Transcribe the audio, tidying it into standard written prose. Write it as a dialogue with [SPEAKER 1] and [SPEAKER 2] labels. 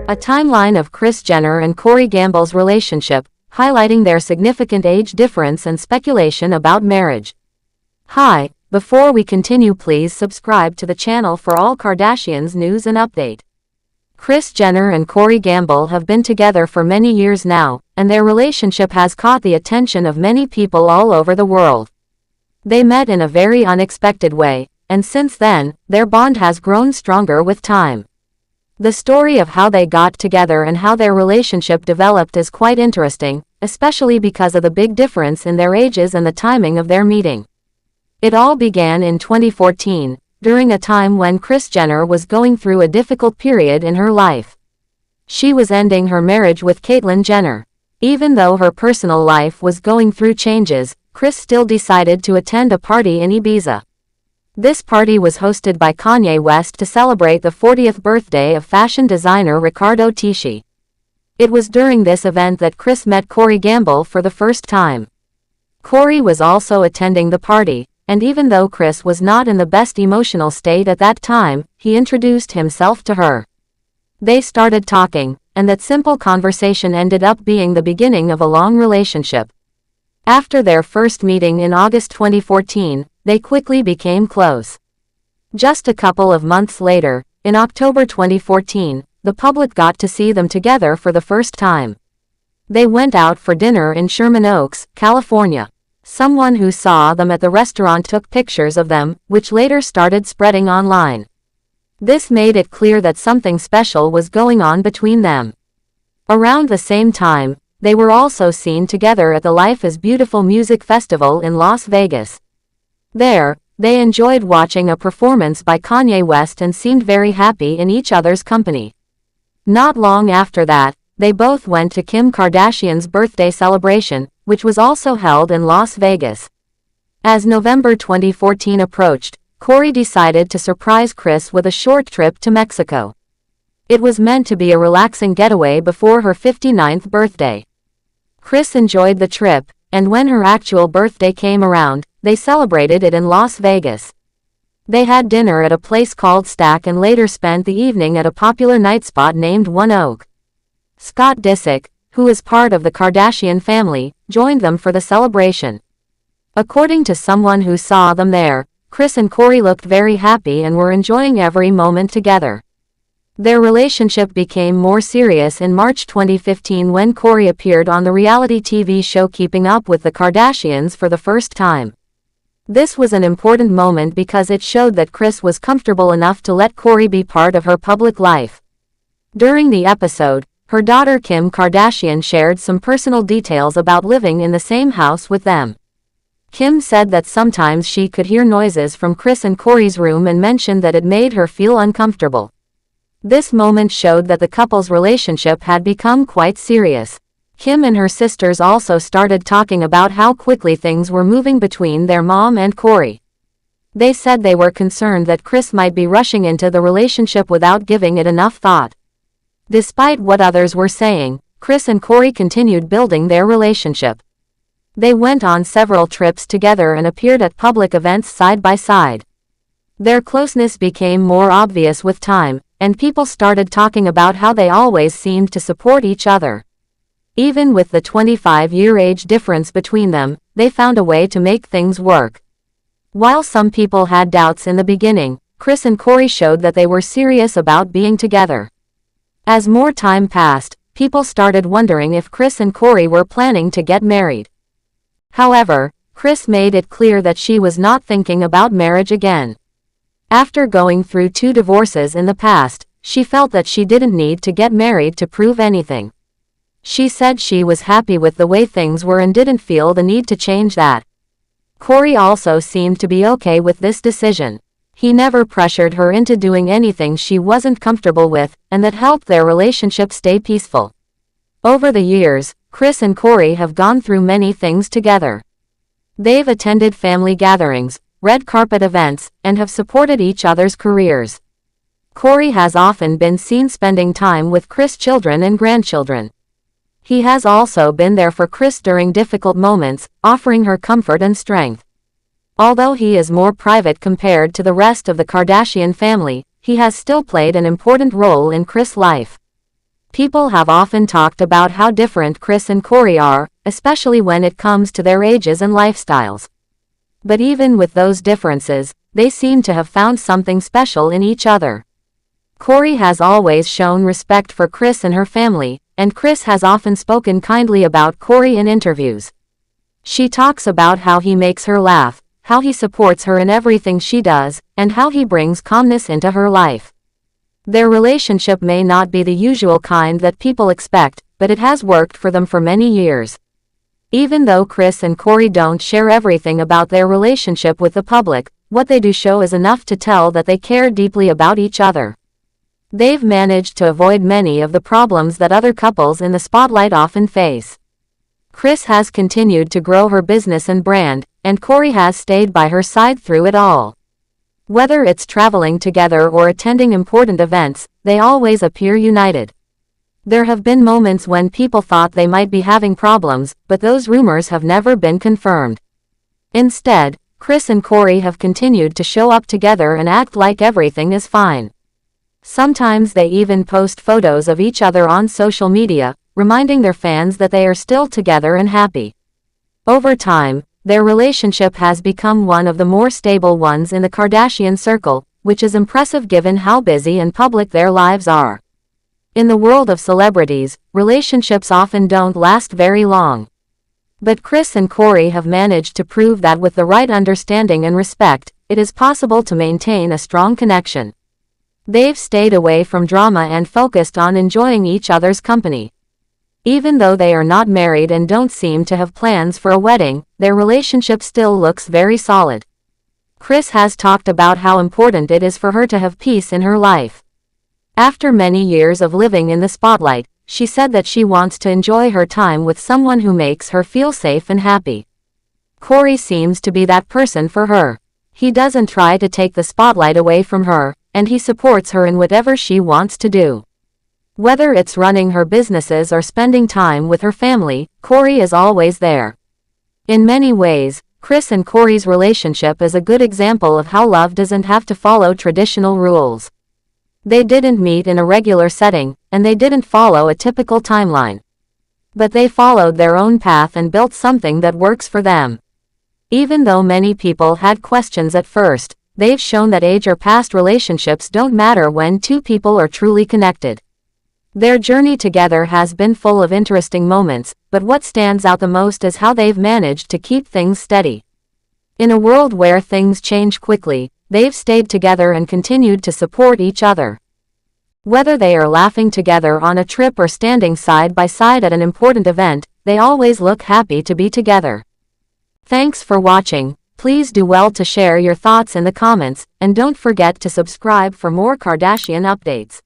[SPEAKER 1] A timeline of Kris Jenner and Corey Gamble's relationship, highlighting their significant age difference and speculation about marriage. Hi, before we continue, please subscribe to the channel for all Kardashians news and update. Kris Jenner and Corey Gamble have been together for many years now, and their relationship has caught the attention of many people all over the world. They met in a very unexpected way, and since then, their bond has grown stronger with time. The story of how they got together and how their relationship developed is quite interesting, especially because of the big difference in their ages and the timing of their meeting. It all began in 2014, during a time when Kris Jenner was going through a difficult period in her life. She was ending her marriage with Caitlyn Jenner. Even though her personal life was going through changes, Kris still decided to attend a party in Ibiza. This party was hosted by Kanye West to celebrate the 40th birthday of fashion designer Riccardo Tisci. It was during this event that Kris met Corey Gamble for the first time. Corey was also attending the party, and even though Kris was not in the best emotional state at that time, he introduced himself to her. They started talking, and that simple conversation ended up being the beginning of a long relationship. After their first meeting in August 2014, they quickly became close. Just a couple of months later, in October 2014, the public got to see them together for the first time. They went out for dinner in Sherman Oaks, California. Someone who saw them at the restaurant took pictures of them, which later started spreading online. This made it clear that something special was going on between them. Around the same time, they were also seen together at the Life is Beautiful music festival in Las Vegas. There, they enjoyed watching a performance by Kanye West and seemed very happy in each other's company. Not long after that, they both went to Kim Kardashian's birthday celebration, which was also held in Las Vegas. As November 2014 approached, Corey decided to surprise Kris with a short trip to Mexico. It was meant to be a relaxing getaway before her 59th birthday. Kris enjoyed the trip, and when her actual birthday came around, they celebrated it in Las Vegas. They had dinner at a place called Stack and later spent the evening at a popular night spot named One Oak. Scott Disick, who is part of the Kardashian family, joined them for the celebration. According to someone who saw them there, Kris and Corey looked very happy and were enjoying every moment together. Their relationship became more serious in March 2015 when Corey appeared on the reality TV show Keeping Up with the Kardashians for the first time. This was an important moment because it showed that Kris was comfortable enough to let Corey be part of her public life. During the episode, her daughter Kim Kardashian shared some personal details about living in the same house with them. Kim said that sometimes she could hear noises from Kris and Corey's room and mentioned that it made her feel uncomfortable. This moment showed that the couple's relationship had become quite serious. Kim and her sisters also started talking about how quickly things were moving between their mom and Corey. They said they were concerned that Kris might be rushing into the relationship without giving it enough thought. Despite what others were saying, Kris and Corey continued building their relationship. They went on several trips together and appeared at public events side by side. Their closeness became more obvious with time, and people started talking about how they always seemed to support each other. Even with the 25-year age difference between them, they found a way to make things work. While some people had doubts in the beginning, Kris and Corey showed that they were serious about being together. As more time passed, people started wondering if Kris and Corey were planning to get married. However, Kris made it clear that she was not thinking about marriage again. After going through 2 divorces in the past, she felt that she didn't need to get married to prove anything. She said she was happy with the way things were and didn't feel the need to change that. Corey also seemed to be okay with this decision. He never pressured her into doing anything she wasn't comfortable with, and that helped their relationship stay peaceful. Over the years, Kris and Corey have gone through many things together. They've attended family gatherings, red carpet events, and have supported each other's careers. Corey has often been seen spending time with Kris' children and grandchildren. He has also been there for Kris during difficult moments, offering her comfort and strength. Although he is more private compared to the rest of the Kardashian family, he has still played an important role in Kris' life. People have often talked about how different Kris and Kory are, especially when it comes to their ages and lifestyles. But even with those differences, they seem to have found something special in each other. Kory has always shown respect for Kris and her family, and Kris has often spoken kindly about Kory in interviews. She talks about how he makes her laugh, how he supports her in everything she does, and how he brings calmness into her life. Their relationship may not be the usual kind that people expect, but it has worked for them for many years. Even though Kris and Kory don't share everything about their relationship with the public, what they do show is enough to tell that they care deeply about each other. They've managed to avoid many of the problems that other couples in the spotlight often face. Kris has continued to grow her business and brand, and Kory has stayed by her side through it all. Whether it's traveling together or attending important events, they always appear united. There have been moments when people thought they might be having problems, but those rumors have never been confirmed. Instead, Kris and Kory have continued to show up together and act like everything is fine. Sometimes they even post photos of each other on social media, reminding their fans that they are still together and happy. Over time, their relationship has become one of the more stable ones in the Kardashian circle, which is impressive given how busy and public their lives are. In the world of celebrities, relationships often don't last very long. But Kris and Kory have managed to prove that with the right understanding and respect, it is possible to maintain a strong connection. They've stayed away from drama and focused on enjoying each other's company. Even though they are not married and don't seem to have plans for a wedding, their relationship still looks very solid. Kris has talked about how important it is for her to have peace in her life. After many years of living in the spotlight, she said that she wants to enjoy her time with someone who makes her feel safe and happy. Kory seems to be that person for her. He doesn't try to take the spotlight away from her, and he supports her in whatever she wants to do. Whether it's running her businesses or spending time with her family, Kory is always there. In many ways, Kris and Kory's relationship is a good example of how love doesn't have to follow traditional rules. They didn't meet in a regular setting, and they didn't follow a typical timeline. But they followed their own path and built something that works for them. Even though many people had questions at first, they've shown that age or past relationships don't matter when two people are truly connected. Their journey together has been full of interesting moments, but what stands out the most is how they've managed to keep things steady. In a world where things change quickly, they've stayed together and continued to support each other. Whether they are laughing together on a trip or standing side by side at an important event, they always look happy to be together. Thanks for watching. Please do well to share your thoughts in the comments, and don't forget to subscribe for more Kardashian updates.